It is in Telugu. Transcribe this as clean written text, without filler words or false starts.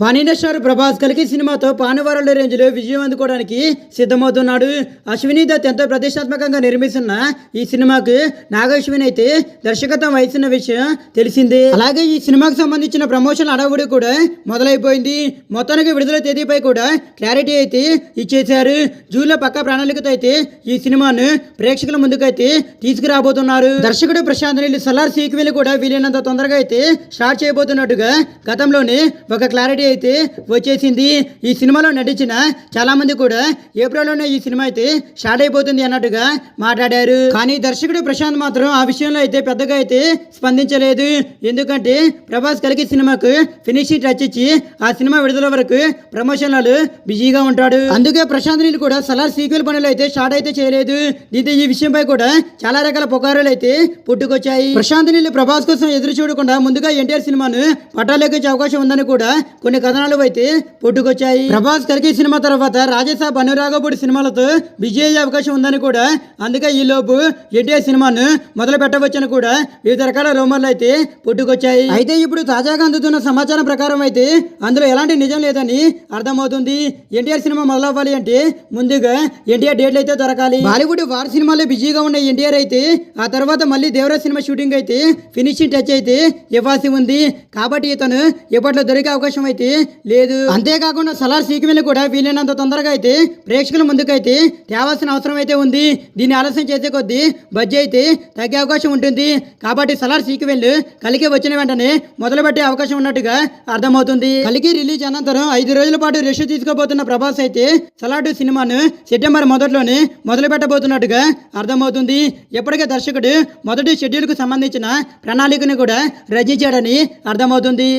పాన్ స్టార్ ప్రభాస్ కలికి సినిమాతో పానువారాల రేంజ్ లో విజయం అందుకోవడానికి సిద్ధమవుతున్నాడు. అశ్విని దత్ ఎంతో ప్రతిష్టాత్మకంగా నిర్మిస్తున్న ఈ సినిమాకు నాగశ్విని అయితే దర్శకత్వం వహిస్తున్న విషయం తెలిసిందే. అలాగే ఈ సినిమాకు సంబంధించిన ప్రమోషన్ అడవుడి కూడా మొదలైపోయింది. మొత్తానికి విడుదల తేదీపై కూడా క్లారిటీ అయితే ఇచ్చేశారు. జూన్లో పక్కా ప్రణాళికతో అయితే ఈ సినిమాను ప్రేక్షకుల ముందుకైతే తీసుకురాబోతున్నారు. దర్శకుడు ప్రశాంత్ నీల్ సలార్ సీక్వెల్ కూడా వీలైనంత తొందరగా అయితే స్టార్ట్ చేయబోతున్నట్టుగా గతంలోనే ఒక క్లారిటీ అయితే వచ్చేసింది. ఈ సినిమాలో నటించిన చాలా మంది కూడా ఏప్రిల్లోనే ఈ సినిమా అయితే స్టార్ట్ అయిపోతుంది అన్నట్టుగా మాట్లాడారు. కానీ దర్శకుడు ప్రశాంత్ మాత్రం ఆ విషయంలో అయితే పెద్దగా అయితే స్పందించలేదు. ఎందుకంటే ప్రభాస్ కలికి సినిమాకు ఫినిషింగ్ టచ్ ఇచ్చి ఆ సినిమా విడుదల వరకు ప్రమోషన్లు బిజీగా ఉంటాడు. అందుకే ప్రశాంత్ నీల్ కూడా సలార్ సీక్వెల్ పనులు అయితే స్టార్ట్ అయితే చేయలేదు. దీంతో ఈ విషయంపై కూడా చాలా రకాల పుకారులు అయితే పుట్టుకొచ్చాయి. ప్రశాంత్ నీల్ ప్రభాస్ కోసం ఎదురు చూడకుండా ముందుగా ఎన్టీఆర్ సినిమాను పట్టాలెక్కించే అవకాశం ఉందని కూడా కొన్ని కథనాలు అయితే పుట్టుకొచ్చాయి. ప్రభాస్ కల్కి సినిమా తర్వాత రాజసాబ్ అనురాగపూడి సినిమాలతో బిజీ అయ్యే అవకాశం ఉందని కూడా, అందుకే ఈ లోపు ఎన్టీఆర్ సినిమాను మొదలు పెట్టవచ్చని కూడా వివిధ రకాల రూమర్లు అయితే పుట్టుకొచ్చాయి. అయితే ఇప్పుడు తాజాగా అందుతున్న సమాచారం ప్రకారం అయితే అందులో ఎలాంటి నిజం లేదని అర్థమవుతుంది. ఎన్టీఆర్ సినిమా మొదలవ్వాలి అంటే ముందుగా ఎన్టీఆర్ డేట్లు అయితే దొరకాలి. బాలీవుడ్ వార్ సినిమాలో బిజీగా ఉన్న ఎన్టీఆర్ అయితే ఆ తర్వాత మళ్ళీ దేవరా సినిమా షూటింగ్ అయితే ఫినిషింగ్ టచ్ అయితే ఇవ్వాల్సి ఉంది. కాబట్టి ఇతను ఎప్పట్లో దొరికే అవకాశం అయితే లేదు. అంతేకాకుండా సలార్ సీక్వెల్ కూడా వీలైనంత తొందరగా అయితే ప్రేక్షకుల ముందుకైతే తేవాల్సిన అవసరం అయితే ఉంది. దీన్ని ఆలస్యం చేసే కొద్దీ బడ్జెట్ అయితే తగ్గే అవకాశం ఉంటుంది. కాబట్టి సలార్ సీక్వెల్ కలికి వచ్చిన వెంటనే మొదలుపెట్టే అవకాశం ఉన్నట్టుగా అర్థమవుతుంది. కలికి రిలీజ్ అనంతరం 5 రోజుల పాటు రెస్ట్ తీసుకోబోతున్న ప్రభాస్ అయితే సలార్ 2 సినిమాను సెప్టెంబర్ మొదట్లోనే మొదలు పెట్టబోతున్నట్టుగా అర్థమవుతుంది. ఎప్పటికే దర్శకుడు మొదటి షెడ్యూల్ కు సంబంధించిన ప్రణాళికను కూడా రచించాడని అర్థమవుతుంది.